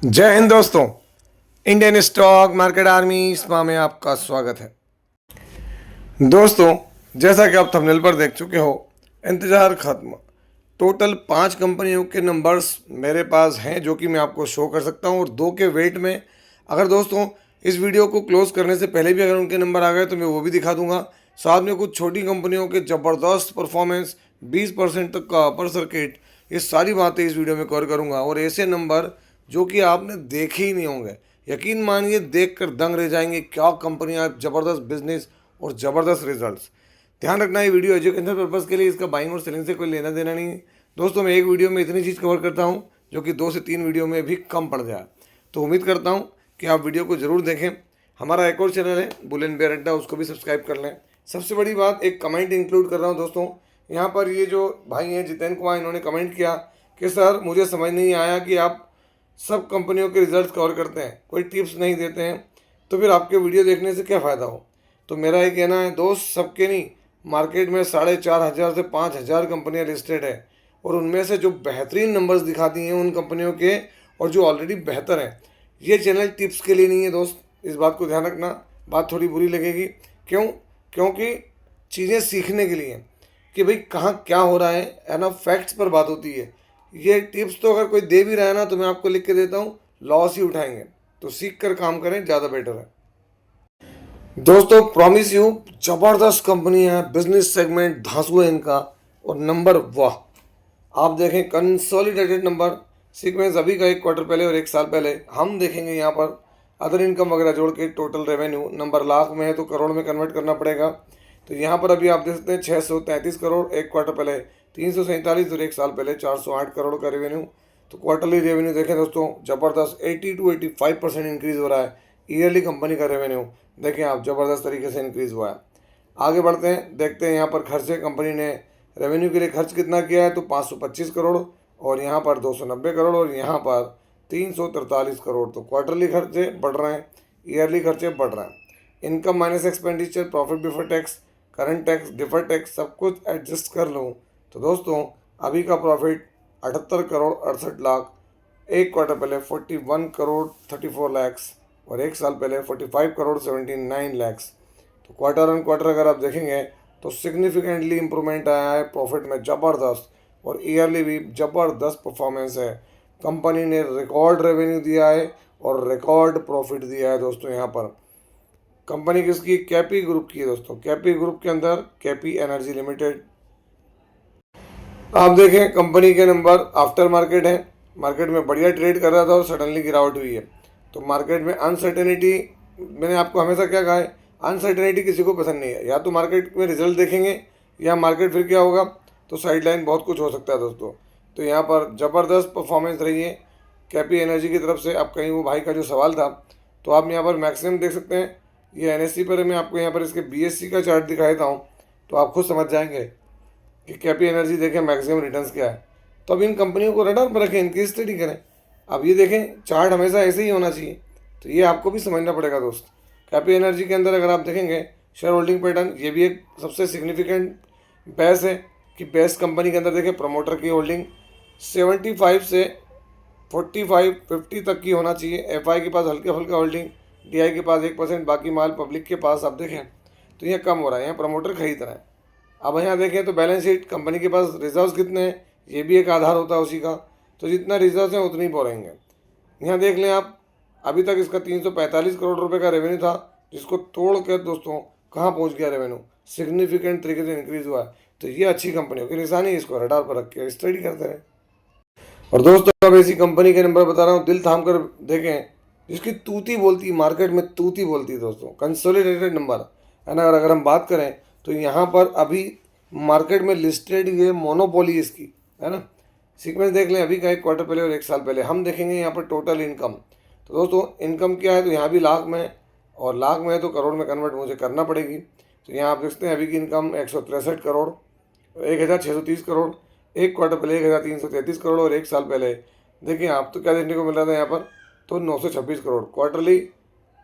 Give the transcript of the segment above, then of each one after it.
जय हिंद दोस्तों। Indian stock market army spa में आपका स्वागत है। दोस्तों, जैसा कि आप थंबनेल पर देख चुके हो, इंतज़ार खत्म। टोटल 5 कंपनियों के नंबर्स मेरे पास हैं जो कि मैं आपको शो कर सकता हूं और 2 के वेट में। अगर दोस्तों इस वीडियो को क्लोज करने से पहले भी अगर उनके नंबर आ गए तो मैं वो भी दिखा दूंगा। साथ में कुछ छोटी कंपनियों के ज़बरदस्त परफॉर्मेंस, 20% तक का अपर सर्किट, ये सारी बातें इस वीडियो में कवर करूंगा। और ऐसे नंबर जो कि आपने देखे ही नहीं होंगे, यकीन मानिए देख कर दंग रह जाएंगे। क्या कंपनियां, ज़बरदस्त बिजनेस और ज़बरदस्त रिजल्ट्स। ध्यान रखना, ये वीडियो एजुकेशन पर्पज़ के लिए, इसका बाइंग और सेलिंग से कोई लेना देना नहीं है। दोस्तों, मैं एक वीडियो में इतनी चीज़ कवर करता हूँ जो कि 2 से 3 वीडियो में भी कम पड़ जाए। तो उम्मीद करता हूँ कि आप वीडियो को ज़रूर देखें। हमारा एक और चैनल है बुल एंड बेयर अड्डा, उसको भी सब्सक्राइब कर लें। सबसे बड़ी बात, एक कमेंट इंक्लूड कर रहा हूँ दोस्तों। यहाँ पर ये जो भाई हैं जितेंद्र कुमार, इन्होंने कमेंट किया कि सर मुझे समझ नहीं आया कि आप सब कंपनियों के रिजल्ट्स कवर करते हैं, कोई टिप्स नहीं देते हैं, तो फिर आपके वीडियो देखने से क्या फ़ायदा हो। तो मेरा ये कहना है दोस्त, सबके नहीं, मार्केट में 4,500 से 5,000 कंपनियां लिस्टेड है और उनमें से जो बेहतरीन नंबर्स दिखाती हैं उन कंपनियों के, और जो ऑलरेडी बेहतर हैं, ये चैनल टिप्स के लिए नहीं है दोस्त। इस बात को ध्यान रखना। बात थोड़ी बुरी लगेगी, क्यों? क्योंकि चीज़ें सीखने के लिए कि भाई कहाँ क्या हो रहा है ना, फैक्ट्स पर बात होती है। ये टिप्स तो अगर कोई दे भी रहा है ना, तो मैं आपको लिख के देता हूँ, लॉस ही उठाएंगे। तो सीख कर काम करें, ज़्यादा बेटर है। दोस्तों, प्रॉमिस यू, जबरदस्त कंपनी है, बिजनेस सेगमेंट धांसू है इनका, और नंबर वाह। आप देखें कंसोलिडेटेड नंबर सीक्वेंस अभी का 1 क्वार्टर पहले और 1 साल पहले हम देखेंगे। यहाँ पर अदर इनकम वगैरह जोड़ के टोटल रेवेन्यू नंबर लाख में है तो करोड़ में कन्वर्ट करना पड़ेगा। तो यहाँ पर अभी आप देख सकते हैं 633 करोड़ 1 क्वार्टर पहले, 347 और 1 साल पहले 408 करोड़ का रेवेन्यू। तो क्वार्टरली रेवेन्यू देखें दोस्तों, ज़बरदस्त 80 to 85% इंक्रीज़ हो रहा है। ईयरली कंपनी का रेवेन्यू देखें आप, ज़बरदस्त तरीके से इंक्रीज़ हुआ है। आगे बढ़ते हैं, देखते हैं यहाँ पर खर्चे कंपनी ने रेवेन्यू के लिए खर्च कितना किया है। तो 525 करोड़, और यहाँ पर 290 करोड़, और यहाँ पर 343 करोड़। तो क्वार्टरली खर्चे बढ़ रहे हैं, ईयरली खर्चे बढ़ रहे हैं। Income minus expenditure, profit before tax, current tax, defer tax, सब कुछ एडजस्ट कर लूँ तो दोस्तों अभी का प्रॉफिट 78 करोड़ 68 लाख, 1 क्वार्टर पहले 41 करोड़ 34 लैक्स, और 1 साल पहले 45 करोड़ 79 लैक्स। तो क्वार्टर ऑन क्वार्टर अगर आप देखेंगे तो सिग्निफिकेंटली इंप्रूवमेंट आया है प्रॉफिट में, ज़बरदस्त, और ईयरली भी ज़बरदस्त परफॉर्मेंस है। कंपनी ने रिकॉर्ड रेवेन्यू दिया है और रिकॉर्ड प्रॉफिट दिया है दोस्तों। यहाँ पर कंपनी किसकी? कैपी ग्रुप की है दोस्तों। कैपी ग्रुप के अंदर कैपी एनर्जी लिमिटेड। आप देखें कंपनी के नंबर आफ्टर मार्केट है, मार्केट में बढ़िया ट्रेड कर रहा था और सडनली गिरावट हुई है। तो मार्केट में अनसर्टेनिटी, मैंने आपको हमेशा क्या कहा है, अनसर्टेनिटी किसी को पसंद नहीं है। या तो मार्केट में रिजल्ट देखेंगे या मार्केट फिर क्या होगा, तो साइडलाइन बहुत कुछ हो सकता है दोस्तों। तो यहाँ पर ज़बरदस्त परफॉर्मेंस रही है कैपी एनर्जी की तरफ से। अब कहीं वो भाई का जो सवाल था, तो आप यहाँ पर मैक्सिमम देख सकते हैं, ये एनएससी पर है। मैं आपको यहाँ पर इसके बीएससी का चार्ट दिखा देता हूँ तो आप खुद समझ जाएंगे कि कैपी एनर्जी देखें मैक्सिमम रिटर्न्स क्या है। तो अब इन कंपनियों को रडार पर रखें, इनकी स्टडी करें। अब ये देखें, चार्ट हमेशा ऐसे ही होना चाहिए, तो ये आपको भी समझना पड़ेगा दोस्त। कैपी एनर्जी के अंदर अगर आप देखेंगे शेयर होल्डिंग पैटर्न, ये भी एक सबसे सिग्निफिकेंट बेस है कि बेस्ट कंपनी के अंदर देखें प्रमोटर की होल्डिंग 75 से 45 50 तक की होना चाहिए। एफआई के पास हल्का फुल्का होल्डिंग, डीआई के पास 1%, बाकी माल पब्लिक के पास। आप देखें तो ये कम हो रहा है, यहाँ प्रमोटर खरीद रहा है। अब यहाँ देखें तो बैलेंस शीट, कंपनी के पास रिजर्व्स कितने हैं, ये भी एक आधार होता है उसी का। तो जितना रिजर्व्स हैं उतनी बोरेंगे। यहाँ देख लें आप, अभी तक इसका 345 करोड़ रुपए का रेवेन्यू था, जिसको तोड़ कर दोस्तों कहाँ पहुँच गया रेवेन्यू, सिग्निफिकेंट तरीके से इंक्रीज़ हुआ है। तो ये अच्छी कंपनियों की निशानी, इसको रडार पर रख के स्टडी करते रहे। और दोस्तों, अब ऐसी कंपनी के नंबर बता रहा हूँ, दिल थाम कर देखें, जिसकी तूती बोलती, मार्केट में तूती बोलती है दोस्तों, कंसोलिडेटेड नंबर है ना। अगर हम बात करें तो यहाँ पर अभी मार्केट में लिस्टेड ये मोनोपोली इसकी है ना। सीक्वेंस देख लें, अभी का 1 क्वार्टर पहले और 1 साल पहले। हम देखेंगे यहाँ पर टोटल इनकम। तो दोस्तों इनकम क्या है, तो यहाँ भी लाख में है, और लाख में है तो करोड़ में कन्वर्ट मुझे करना पड़ेगी। तो यहाँ आप देखते हैं अभी की इनकम 163 करोड़, 1,630 करोड़, 1 क्वार्टर पहले 1,333 करोड़, और 1 साल पहले देखिए आप तो क्या देखने को मिल रहा था यहाँ पर, तो 926 crore. Quarterly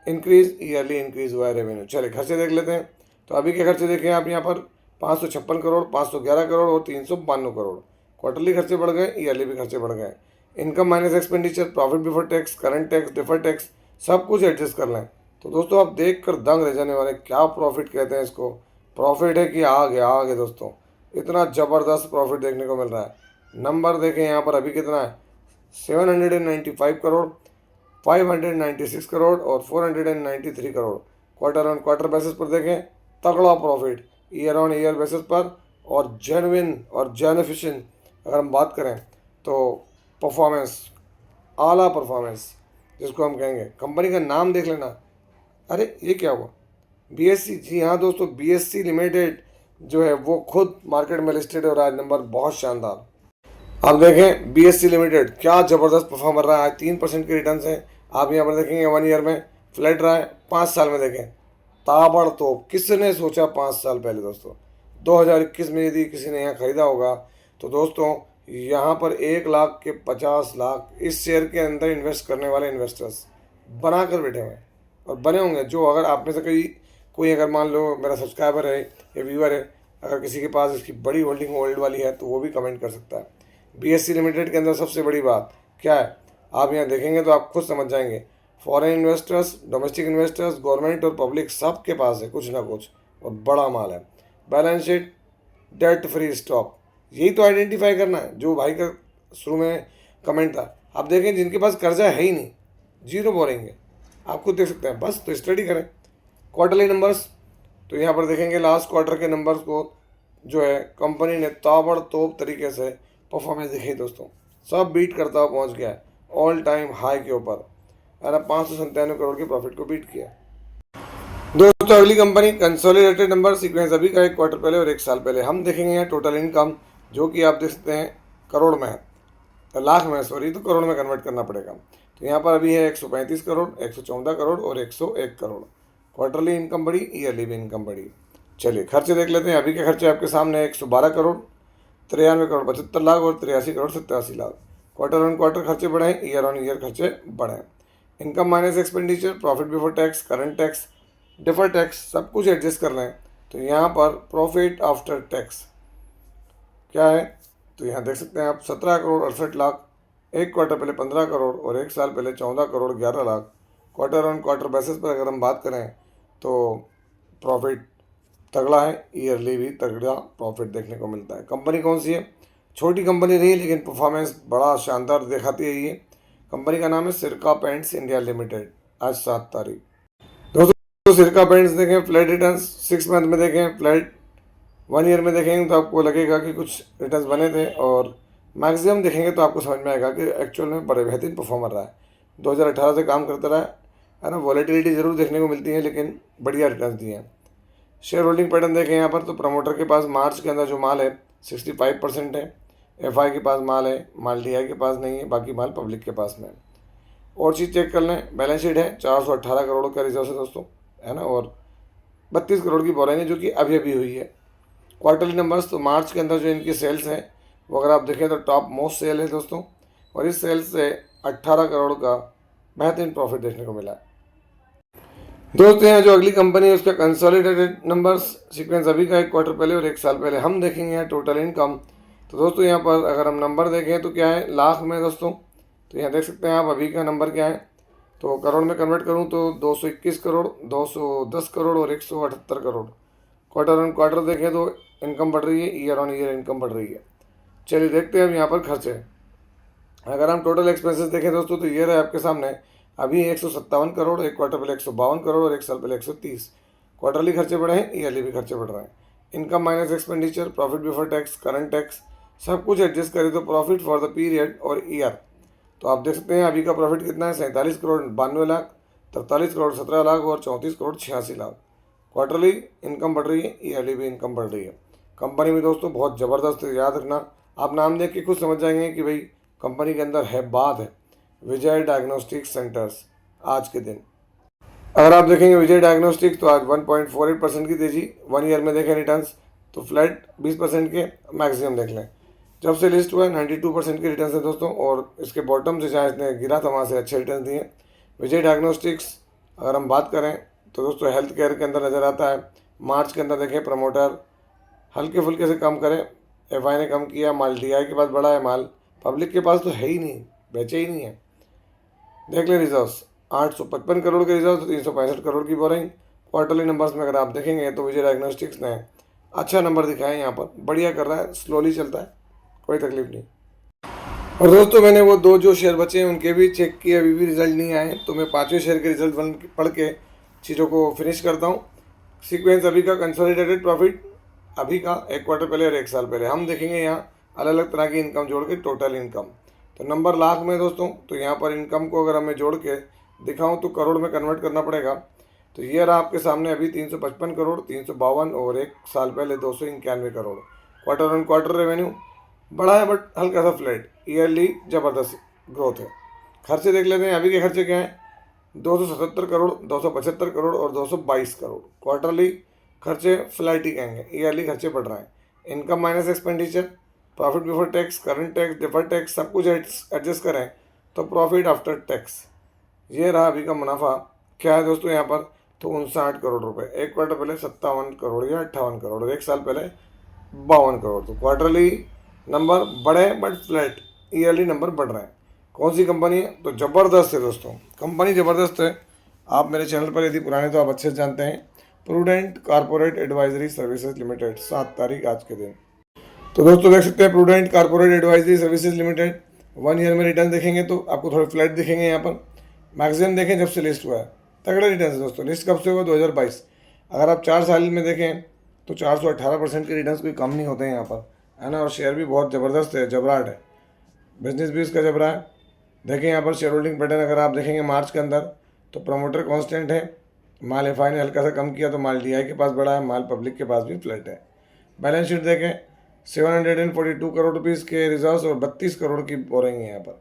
increase, yearly increase हुआ है रेवेन्यू। चलिए खर्चे देख लेते हैं। तो अभी के खर्चे देखें आप यहाँ पर 556 करोड़, 511 करोड़ और 392 करोड़। क्वार्टरली खर्चे बढ़ गए, ईयरली भी खर्चे बढ़ गए। Income minus expenditure, profit before tax, current tax, defer tax, सब कुछ एडजस्ट कर लें तो दोस्तों आप देख कर दंग रह जाने वाले। क्या प्रॉफिट कहते हैं इसको, प्रॉफिट है कि आ गए दोस्तों, इतना ज़बरदस्त प्रॉफिट देखने को मिल रहा है। नंबर देखें यहाँ पर अभी कितना है, 795 करोड़, 596 करोड़ और 493 crore. Quarter on quarter basis पर देखें तगड़ा profit, year on year basis पर और जेन्युइन और जेनिफिशन अगर हम बात करें तो परफॉर्मेंस, आला परफॉर्मेंस जिसको हम कहेंगे। कंपनी का नाम देख लेना, अरे ये क्या हुआ, बीएससी, जी हाँ दोस्तों, बीएससी लिमिटेड जो है वो खुद मार्केट में लिस्टेड है और आज नंबर बहुत शानदार। अब देखें बीएससी लिमिटेड क्या ज़बरदस्त परफॉर्म कर रहा है, आज 3% के रिटर्न हैं। आप यहाँ पर देखेंगे 1 ईयर में फ्लैट रहा है, 5 साल में देखें ताबड़तोड़। किसने सोचा 5 साल पहले दोस्तों, 2021 में यदि किसी ने यहाँ ख़रीदा होगा तो दोस्तों यहाँ पर 1 लाख के 50 लाख इस शेयर के अंदर इन्वेस्ट करने वाले इन्वेस्टर्स बना कर बैठे हुए हैं और बने होंगे। जो अगर आप में से कोई अगर मान लो मेरा सब्सक्राइबर है या व्यूअर है, अगर किसी के पास इसकी बड़ी होल्डिंग ओल्ड वाली है तो वो भी कमेंट कर सकता है। बीएससी लिमिटेड के अंदर सबसे बड़ी बात क्या है, आप यहाँ देखेंगे तो आप खुद समझ जाएंगे। Foreign investors, domestic investors, government और पब्लिक सब के पास है कुछ ना कुछ और बड़ा माल है। Balance sheet, debt free stock, यही तो आइडेंटिफाई करना है जो भाई का शुरू में कमेंट था। आप देखें जिनके पास कर्जा है ही नहीं, जीरो बोलेंगे, आप खुद देख सकते हैं, बस तो स्टडी करें। क्वार्टरली नंबर्स तो यहाँ पर देखेंगे लास्ट क्वार्टर के नंबर्स को जो है कंपनी ने ताबड़तोड़ तरीके से परफॉर्मेंस दिखाई दोस्तों, सब बीट करता हुआ पहुँच गया है ऑल टाइम हाई के ऊपर, है ना। 597 करोड़ के प्रॉफिट को बीट किया दोस्तों। अगली कंपनी कंसोलिडेटेड नंबर सीक्वेंस अभी का 1 क्वार्टर पहले और 1 साल पहले हम देखेंगे यहाँ टोटल इनकम जो कि आप देख सकते हैं करोड़ में है, लाख में सॉरी, तो करोड़ में कन्वर्ट करना पड़ेगा। तो यहाँ पर अभी है 135 करोड़, 114 करोड़ और 101 करोड़। क्वार्टरली इनकम बढ़ी, ईयरली भी इनकम बढ़ी। चलिए खर्चे देख लेते हैं। अभी के खर्चे आपके सामने 112 करोड़, 93 करोड़ 75 लाख और 83 crore 87 lakh. Quarter on quarter खर्चे बढ़े, ईयर ऑन ईयर खर्चे बढ़े। Income minus expenditure, profit before tax, current tax, defer tax, सब कुछ एडजस्ट कर लें तो यहाँ पर प्रॉफिट आफ्टर टैक्स क्या है, तो यहाँ देख सकते हैं आप 17 करोड़ 68 लाख, 1 क्वार्टर पहले 15 करोड़ और 1 साल पहले 14 crore 11 lakh. Quarter on quarter basis पर अगर हम बात करें तो प्रॉफिट तगड़ा है, ईयरली भी तगड़ा प्रॉफिट देखने को मिलता है। कंपनी कौन सी है, छोटी कंपनी रही लेकिन परफॉर्मेंस बड़ा शानदार दिखाती है। ये कंपनी का नाम है सिरका पेंट्स इंडिया लिमिटेड। आज 7 तारीख दोस्तों सिरका पेंट्स देखें फ्लैट रिटर्न्स 6 मंथ में देखें, फ्लैट 1 ईयर में देखेंगे तो आपको लगेगा कि कुछ रिटर्न्स बने थे और मैक्सिमम देखेंगे तो आपको समझ में आएगा कि एक्चुअल में बड़े बेहतरीन परफॉर्मर रहा है। 2018 से काम करता रहा है ना। वॉलेटिलिटी ज़रूर देखने को मिलती है लेकिन बढ़िया रिटर्न दिए हैं। शेयर होल्डिंग पैटर्न देखें यहाँ पर तो प्रमोटर के पास मार्च के अंदर जो माल है 65% है, एफआई के पास माल है, माल डीआई के पास नहीं है, बाकी माल पब्लिक के पास में है। और चीज़ चेक कर लें, बैलेंस शीट है 418 करोड़ का रिजर्व है दोस्तों, है ना, और 32 करोड़ की बोरिंग है जो कि अभी अभी हुई है। क्वार्टरली नंबर्स तो मार्च के अंदर जो इनकी सेल्स है वो अगर आप देखें तो टॉप मोस्ट सेल है दोस्तों, और इस सेल्स से 18 करोड़ का बेहतरीन प्रॉफिट देखने को मिला है दोस्तों। यहाँ जो अगली कंपनी है उसका कंसोलिडेटेड नंबर्स सीक्वेंस अभी का 1 क्वार्टर पहले और 1 साल पहले हम देखेंगे यहाँ टोटल इनकम। तो दोस्तों यहाँ पर अगर हम नंबर देखें तो क्या है लाख में दोस्तों, तो यहाँ देख सकते हैं आप अभी का नंबर क्या है, तो करोड़ में कन्वर्ट करूँ तो 221 करोड़, 210 करोड़ और 178 करोड़। क्वार्टर ऑन क्वार्टर देखें तो इनकम बढ़ रही है, ईयर ऑन ईयर इनकम बढ़ रही है। चलिए देखते हैं अब यहाँ पर खर्चे। अगर हम टोटल एक्सपेंसेस देखें दोस्तों तो ये रहे आपके सामने अभी 157 करोड़, 1 क्वार्टर पहले 152 करोड़ और 1 साल पहले 130। क्वार्टरली खर्चे बढ़े हैं, ईयरली भी खर्चे बढ़ रहे हैं। Income minus expenditure, profit before tax, current tax, सब कुछ एडजस्ट करें तो प्रॉफिट फॉर द पीरियड और ईयर तो आप देख सकते हैं अभी का प्रॉफिट कितना है, 47 करोड़ 92 लाख, 43 करोड़ 17 लाख और 34 करोड़ 86 लाख। क्वार्टरली इनकम बढ़ रही है, ईयरली भी इनकम बढ़ रही है। कंपनी में दोस्तों बहुत ज़बरदस्त, याद रखना, आप नाम देख के खुद समझ जाएंगे कि भाई कंपनी के अंदर है बात है। विजय डायग्नोस्टिक सेंटर्स आज के दिन अगर आप देखेंगे विजय डायग्नोस्टिक्स तो आज 1.48% की तेजी, 1 ईयर में देखें रिटर्न्स तो फ्लैट 20% के मैक्सिमम देख लें। जब से लिस्ट हुआ है 92% के रिटर्न है दोस्तों, और इसके बॉटम से जहाँ इसने गिरा था वहाँ से अच्छे रिटर्न दिए। विजय डायग्नोस्टिक्स अगर हम बात करें तो दोस्तों हेल्थ केयर के अंदर नज़र आता है। मार्च के अंदर देखें प्रमोटर हल्के फुल्के से कम करें, एफआई ने कम किया, माल डीआई के पास बड़ा है, माल पब्लिक के पास तो है ही नहीं, बेचे ही नहीं है। देख ले रिजर्व्स, 855 करोड़ के रिजर्व, 365 करोड़ की बोरिंग। क्वार्टरली नंबर्स में अगर आप देखेंगे तो विजय डायग्नोस्टिक्स ने अच्छा नंबर दिखाया है, यहाँ पर बढ़िया कर रहा है, स्लोली चलता है, कोई तकलीफ नहीं। और दोस्तों मैंने वो 2 जो शेयर बचे हैं उनके भी चेक किए, अभी भी रिजल्ट नहीं आए, तो मैं 5वें शेयर के रिजल्ट पढ़ के चीज़ों को फिनिश करता हूँ। सीक्वेंस अभी का कंसोलिडेटेड प्रॉफिट अभी का 1 क्वार्टर पहले और 1 साल पहले हम देखेंगे। यहाँ अलग अलग तरह की इनकम जोड़ के टोटल इनकम, तो नंबर लाख में दोस्तों, तो यहाँ पर इनकम को अगर हमें जोड़ के दिखाऊँ तो करोड़ में कन्वर्ट करना पड़ेगा। तो ये रहा आपके सामने अभी 355 करोड़, 352 और 1 साल पहले 291 crore. Quarter on quarter revenue बड़ा है बट हल्का सा फ्लैट, ईयरली ज़बरदस्त ग्रोथ है। खर्चे देख लेते हैं, अभी के खर्चे क्या हैं, 277 करोड़, 275 करोड़ और 222 करोड़। क्वार्टरली खर्चे फ्लैट ही कहेंगे, ईयरली खर्चे बढ़ रहे हैं। Income minus expenditure, profit before tax, current tax, deferred tax सब कुछ एडजस्ट करें तो प्रॉफिट आफ्टर टैक्स, ये रहा अभी का मुनाफा। क्या है दोस्तों यहाँ पर, तो 59 करोड़ रुपए। 1 क्वार्टर पहले 57 करोड़ या 58 करोड़ और 1 साल पहले 52 करोड़। तो क्वार्टरली नंबर बढ़े बट फ्लैट, ईयरली नंबर बढ़ रहे हैं। कौन सी कंपनी है, तो ज़बरदस्त है दोस्तों, कंपनी ज़बरदस्त है। आप मेरे चैनल पर यदि पुराने तो आप अच्छे से जानते हैं, prudent corporate advisory services limited, 7 तारीख आज के दिन। तो दोस्तों देख सकते हैं prudent corporate advisory services limited 1 year में रिटर्न देखेंगे तो आपको थोड़े फ्लैट दिखेंगे। यहाँ पर मैक्सिमम देखें जब से लिस्ट हुआ है, तगड़े रिटर्न है दोस्तों। लिस्ट कब से हुआ, 2022। अगर आप 4 साल में देखें तो 418% के रिटर्न कोई कम नहीं होते हैं यहाँ पर, है ना। और शेयर भी बहुत ज़बरदस्त है, जबराट है, बिजनेस भी इसका जबरा है। देखें यहाँ पर शेयर होल्डिंग पैटर्न अगर आप देखेंगे मार्च के अंदर, तो प्रमोटर कांस्टेंट है, माल एफआई ने हल्का सा कम किया तो माल डीआई के पास बढ़ा है, माल पब्लिक के पास भी फ्लैट है। बैलेंस शीट देखें, 742 करोड़ रुपीज़ के रिजर्व्स और 32 करोड़ की बोरिंग है यहाँ पर।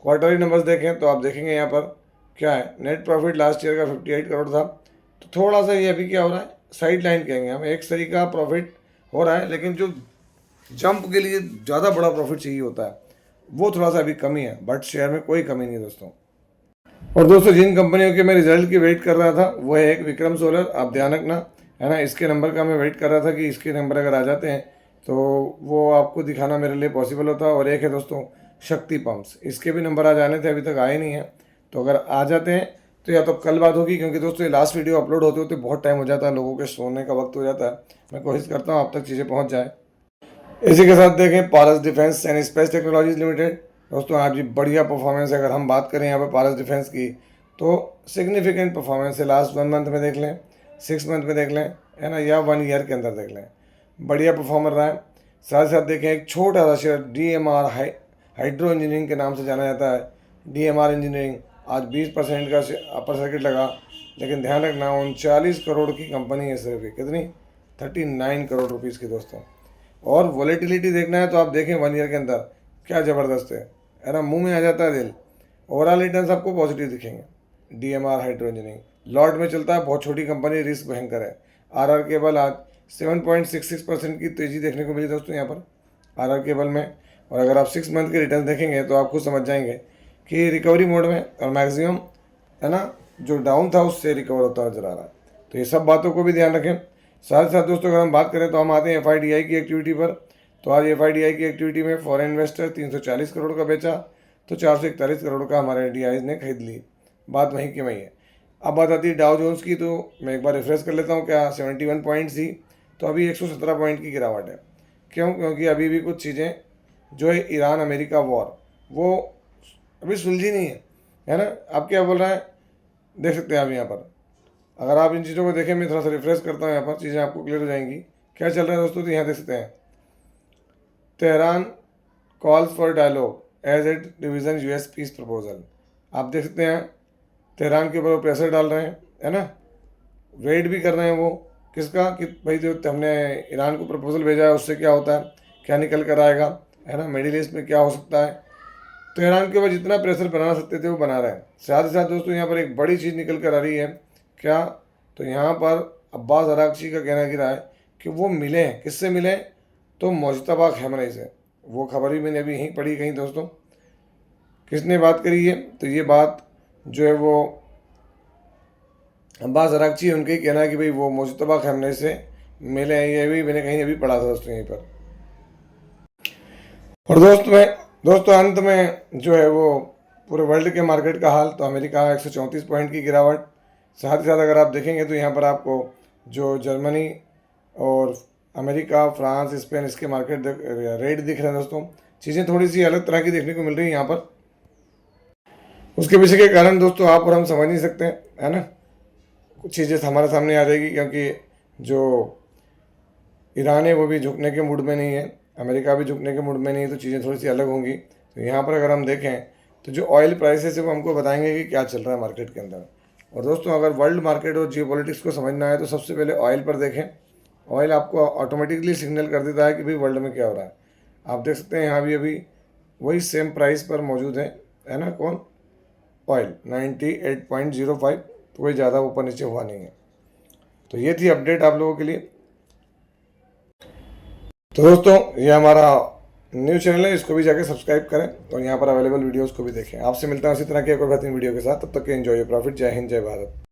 क्वार्टरली नंबर्स देखें तो आप देखेंगे यहाँ पर क्या है, नेट प्रॉफिट लास्ट ईयर का 58 करोड़ था, तो थोड़ा सा ये अभी क्या हो रहा है, साइड लाइन कहेंगे हम, एक तरीके का प्रॉफिट हो रहा है, लेकिन जो जंप के लिए ज़्यादा बड़ा प्रॉफिट चाहिए होता है वो थोड़ा सा अभी कमी है, बट शेयर में कोई कमी नहीं दोस्तों। और दोस्तों जिन कंपनियों के मैं रिजल्ट की वेट कर रहा था वो है एक विक्रम सोलर, आप ध्यान रखना, है ना। इसके नंबर का मैं वेट कर रहा था कि इसके नंबर अगर आ जाते हैं तो वो आपको दिखाना मेरे लिए पॉसिबल होता। और एक है दोस्तों शक्ति पंप्स, इसके भी नंबर आ जाने थे, अभी तक आए नहीं हैं। तो अगर आ जाते हैं तो या तो कल बात होगी, क्योंकि दोस्तों ये लास्ट वीडियो अपलोड होते होते बहुत टाइम हो जाता है, लोगों के सोने का वक्त हो जाता है। मैं कोशिश करता हूँ आप तक चीज़ें पहुँच जाए। इसी के साथ देखें Paras defence and space technologies limited, दोस्तों आज भी बढ़िया परफॉर्मेंस है। अगर हम बात करें यहाँ पर पारस डिफेंस की तो सिग्निफिकेंट परफॉर्मेंस है। लास्ट 1 मंथ में देख लें, 6 मंथ में देख लें, है ना, या 1 ईयर के अंदर देख लें, बढ़िया परफॉर्मर रहा है। साथ साथ देखें एक छोटा सा शेयर DMR हाइड्रो इंजीनियरिंग के नाम से जाना जाता है, DMR इंजीनियरिंग, आज 20% का अपर सर्किट लगा, लेकिन ध्यान रखना 39 करोड़ की कंपनी है सिर्फ, कितनी, 39 करोड़ रुपीज़ की दोस्तों। और वॉलेटिलिटी देखना है तो आप देखें 1 ईयर के अंदर क्या ज़बरदस्त है ना, मुंह में आ जाता है दिल। ओवरऑल रिटर्न आपको पॉजिटिव दिखेंगे। DMR हाइड्रो इंजीनियरिंग लॉट में चलता है, बहुत छोटी कंपनी, रिस्क भयंकर है। RR केबल आज 7.66% की तेज़ी देखने को मिली दोस्तों यहाँ पर RR केबल में। और अगर आप 6 मंथ के रिटर्न देखेंगे तो आप खुद समझ जाएंगे कि रिकवरी मोड में, और मैक्सिमम, है ना, जो डाउन था उससे रिकवर होता नजर आ रहा है। तो ये सब बातों को भी ध्यान रखें। साथ साथ दोस्तों अगर हम बात करें तो हम आते हैं FIDI की एक्टिविटी पर। तो आज FIDI की एक्टिविटी में फॉरेन इन्वेस्टर 340 करोड़ का बेचा, तो 441 करोड़ का हमारे DIs ने खरीद ली, बात वहीं की वहीं है। अब बात आती है डाउ जोन्स की, तो मैं एक बार रिफ्रेश कर लेता हूँ, क्या 71 पॉइंट्स थी, तो अभी 117 पॉइंट की गिरावट है। क्यों, क्योंकि अभी भी कुछ चीज़ें जो है ईरान अमेरिका वॉर, वो अभी सुलझी नहीं है ना। आप क्या बोल रहे हैं देख सकते हैं आप यहाँ पर। अगर आप इन चीज़ों को देखें, मैं थोड़ा सा रिफ्रेश करता हूँ यहाँ पर, चीज़ें आपको क्लियर हो जाएंगी क्या चल रहा है दोस्तों। तो यहाँ देख सकते हैं, Tehran calls for dialogue as it division US peace proposal. आप देख सकते हैं तेहरान के ऊपर वो प्रेशर डाल रहे हैं, है ना, वेट भी कर रहे हैं वो किसका, कि भाई जो हमने ईरान को प्रपोजल भेजा है उससे क्या होता है, क्या निकल कर आएगा, है ना, मिडिल ईस्ट में क्या हो सकता है। तो ईरान के ऊपर जितना प्रेशर बनाना सकते थे वो बना रहे हैं। साथ ही साथ दोस्तों यहाँ पर एक बड़ी चीज़ निकल कर आ रही है क्या, तो यहाँ पर अब्बास अरागची का कहना गिरा है कि वो मिले हैं, किससे मिले, तो मुज्तबा खamenei से। वो खबर भी मैंने अभी यहीं पढ़ी कहीं दोस्तों, किसने बात करी है, तो ये बात जो है वो अब्बास अरागची, उनका ही कहना है कि भाई वो मुज्तबा खamenei से मिले हैं। ये भी मैंने कहीं अभी पढ़ा था दोस्तों यहीं पर। और दोस्त मैं दोस्तों अंत में जो है वो पूरे वर्ल्ड के मार्केट का हाल, तो अमेरिका 134 पॉइंट की गिरावट, साथ ही साथ अगर आप देखेंगे तो यहाँ पर आपको जो जर्मनी और अमेरिका, फ्रांस, स्पेन, इसके मार्केट रेट दिख रहे हैं। दोस्तों चीज़ें थोड़ी सी अलग तरह की देखने को मिल रही है यहाँ पर। उसके पीछे के कारण दोस्तों आप और हम समझ नहीं सकते हैं, है ना। कुछ चीज़ें हमारे सामने आ जाएगी, क्योंकि जो ईरान है वो भी झुकने के मूड में नहीं है, अमेरिका भी झुकने के मूड में नहीं है, तो चीज़ें थोड़ी सी अलग होंगी। तो यहाँ पर अगर हम देखें तो जो ऑयल प्राइसेस है वो हमको बताएंगे कि क्या चल रहा है मार्केट के अंदर। और दोस्तों अगर वर्ल्ड मार्केट और जियोपॉलिटिक्स को समझना है तो सबसे पहले ऑयल पर देखें। ऑयल आपको ऑटोमेटिकली सिग्नल कर देता है कि भाई वर्ल्ड में क्या हो रहा है। आप देख सकते हैं यहाँ भी अभी वही सेम प्राइस पर मौजूद है ना। कौन? ऑयल 98.05, तो कोई ज़्यादा ऊपर नीचे हुआ नहीं है। तो ये थी अपडेट आप लोगों के लिए। तो दोस्तों ये हमारा न्यूज़ चैनल है, इसको भी जाके सब्सक्राइब करें और यहाँ पर अवेलेबल वीडियोस को भी देखें। आपसे मिलता है उसी तरह की एक और बेहतरीन वीडियो के साथ। तब तक के एंजॉय योर प्रॉफिट। जय हिंद, जय भारत।